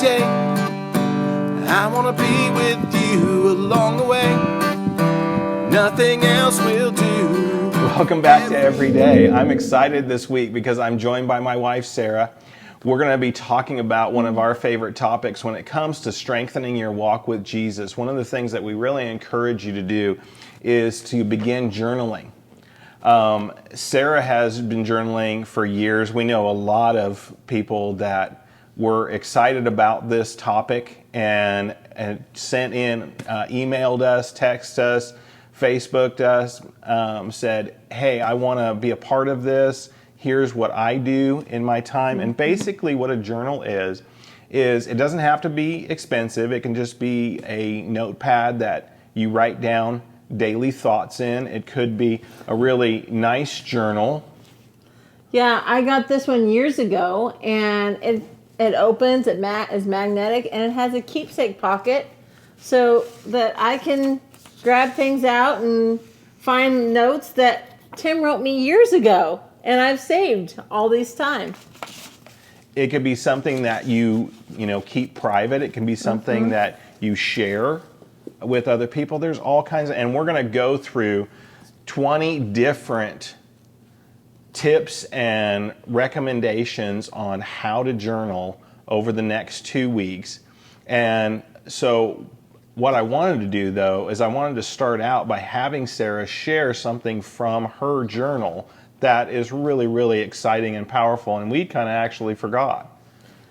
day. I want to be with you along the way. Nothing else will do. Welcome back to EveryDay. I'm excited this week because I'm joined by my wife, Sarah. We're going to be talking about one of our favorite topics when it comes to strengthening your walk with Jesus. One of the things that we really encourage you to do is to begin journaling. Sarah has been journaling for years. We know a lot of people that were excited about this topic and sent in, emailed us, texted us, Facebooked us, said, hey, I want to be a part of this. Here's what I do in my time. And basically what a journal is it doesn't have to be expensive. It can just be a notepad that you write down daily thoughts in. It could be a really nice journal. Yeah, I got this one years ago, and it opens, is magnetic, and it has a keepsake pocket so that I can grab things out and find notes that Tim wrote me years ago, and I've saved all these time. It could be something that you keep private. It can be something that you share with other people. There's all kinds of, and we're going to go through 20 different tips and recommendations on how to journal over the next 2 weeks. And so what I wanted to do, though, is I wanted to start out by having Sarah share something from her journal that is really, really exciting and powerful, and we kind of actually forgot.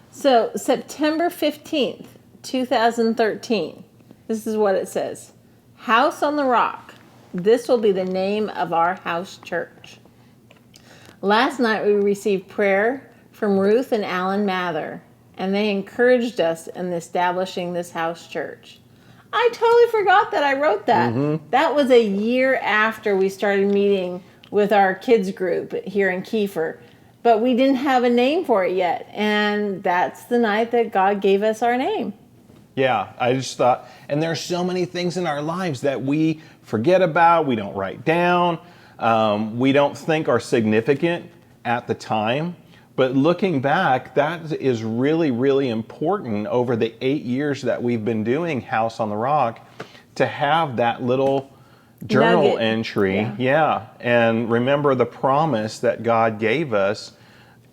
So, September 15th, 2013, this is what it says. House on the Rock. This will be the name of our house church. Last night we received prayer from Ruth and Alan Mather, and they encouraged us in establishing this house church. I totally forgot that I wrote that. That was a year after we started meeting with our kids group here in Kiefer, but we didn't have a name for it yet, and that's the night that God gave us our name. Yeah, I just thought, and there's so many things in our lives that we forget about, we don't write down, we don't think are significant at the time. But looking back, that is really, really important over the 8 years that we've been doing House on the Rock to have that little journal Nugget. entry. Yeah. And remember the promise that God gave us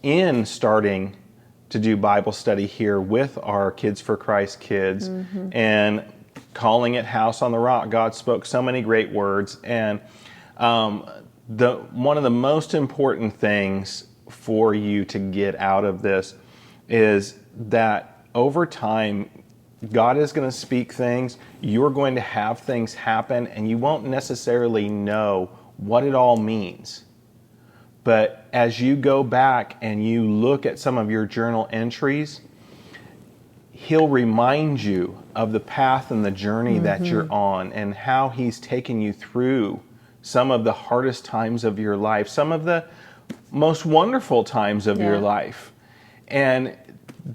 in starting to do Bible study here with our Kids for Christ kids and calling it House on the Rock. God spoke so many great words. And one of the most important things for you to get out of this is that over time, God is going to speak things, you're going to have things happen, and you won't necessarily know what it all means. But as you go back and you look at some of your journal entries, He'll remind you of the path and the journey that you're on and how He's taken you through some of the hardest times of your life, some of the most wonderful times of your life. And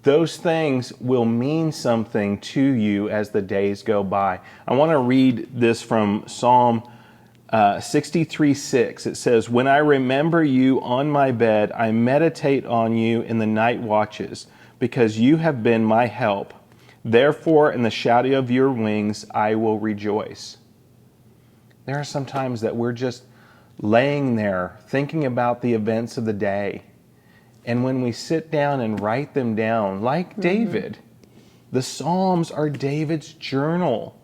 those things will mean something to you as the days go by. I want to read this from Psalm 63:6. It says, "When I remember you on my bed, I meditate on you in the night watches, because you have been my help. Therefore, in the shadow of your wings, I will rejoice." There are some times that we're just laying there thinking about the events of the day. And when we sit down and write them down, like David, the Psalms are David's journal.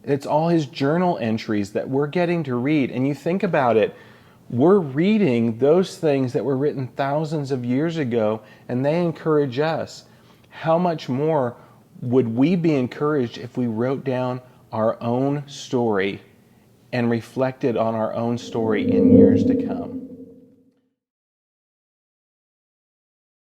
It's all his journal entries that we're getting to read. And you think about it, we're reading those things that were written thousands of years ago, and they encourage us. How much more would we be encouraged if we wrote down our own story and reflected on our own story in years to come?